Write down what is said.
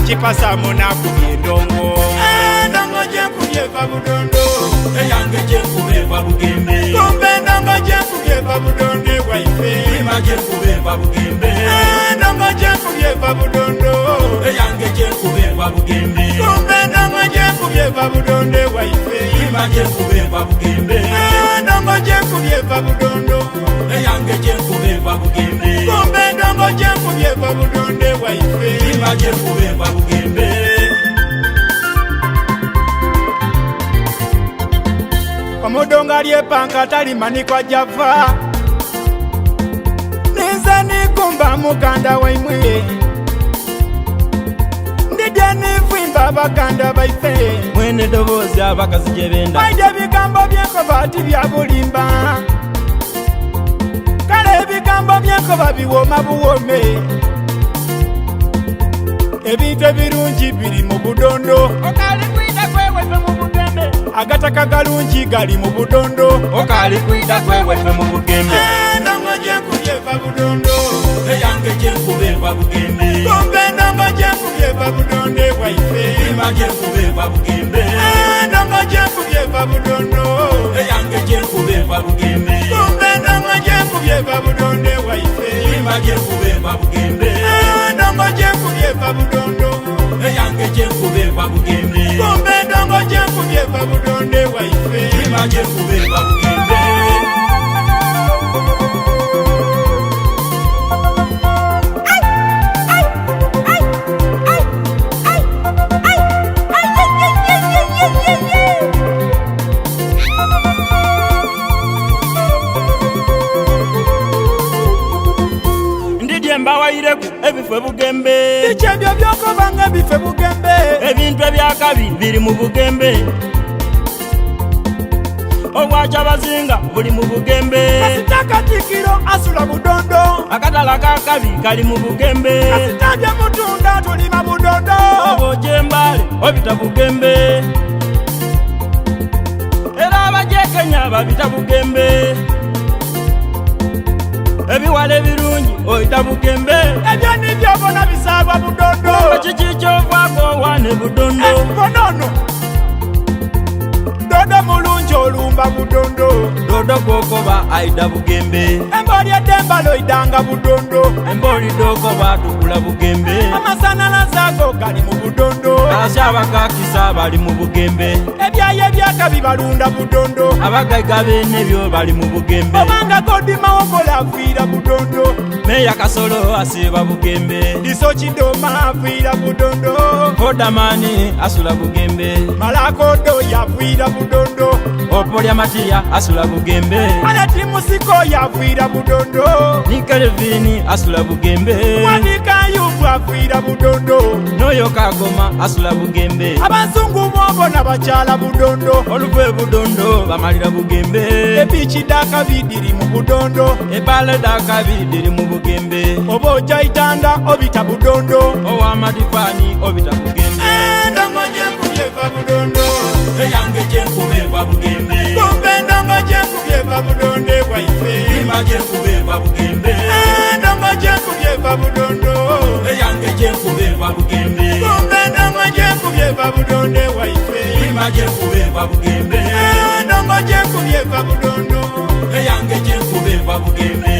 chipasa munaku endongo endongo jenkubye va budondo eyange jenkubye va bugembe kumbe endongo jenkubye va budondo waife ima jenkubye va bugembe endongo jenkubye va budondo eyange jenkubye va bugembe kumbe endongo jenkubye va budondo waife ima jenkubye va bugembe endongo jenkubye va budondo eyange jenkubye va bugembe kumbe endongo jenkubye va budondo waife ima jenkubye va bugembe omudonga lyepanka talimanikwa java ninza nikumba muganda waimwe ndidya nivimba baganda baife mwene dobozi abakazi gyebenda baide bigambo byenkoba ti bya bulimba kale ebigambo byenkoba biwoma buwome ebintu ebirungi biri mu budondo okali kwita kwewefe mu bugembe agataka galungi gali mu budondo okali kwita kwewefe mu bugembe endongo jenkubye va budondo eyange jenkubye va bugembe kumbe endongo jenkubye va budondo waife ima jenkubye va bugembe endongo jenkubye va budondo eyange jenkubye va bugembe kumbe endongo jenkubye va budondo waife ima jenkubye va bugembe endongo jenkubye va budondo eyange jenkubye va bugembe kumbe endongo jenkubye va budondo waife ima jenkubye va bugembe mbawaireku ebife bugembe ikyebyo byokobanga bife bugembe ebintu ebyakabi biri mu bugembe obwaca bazinga buli mu bugembe kasitakatikiro asula budondo akatala kakabi kali mu bugembe kasitabye mutunda tulima budondo obojembale obita bugembe era abajekenya babita bugembe ebiwala ebirungi oyita bugembe ebyo nibyobona bisaalwa budondo kiki kyovako wane budondo bonono dodo mulungi olumba budondo dodo kokoba aida bugembe emboli edembalo idanga budondo emboli dokoba tukula bugembe amasanalaza ago gali mu budondo asi abakakisa bali mu bugembe ebyayo ebyakabi balunda budondo abagaiga benebyo bali mu bugembe obanga godimawogola afiira budondo meya kasolo asiba bugembe iso kidoma afiira budondo kodamani asula bugembe malakodo yafiira budondo opolya matiya asula bugembe alati musiko yafiira budondo nikelevini asula bugembe wanika yufu afiira budondo noyo kagoma asula bugembe abanzungu bobona bakyala budondo oluvwe budondo bamalira bugembe ebici dakabi diri mu budondo ebale dakabi diri mu bugembe oba ojja itanda obita budondo owamadifani obita bugembe endongo jenkubye va budondo eyange jenkubye va bugembe kumbe endongo jenkubye va budondo waife ima jenkubye va bugembe endongo jenkubye va budondo eyange jenkubye va bugembe kumbe endongo jenkubye va budondo waife ima jenkubye va bugembe endongo jenkubye va budondo eyange jenkubye va bugembe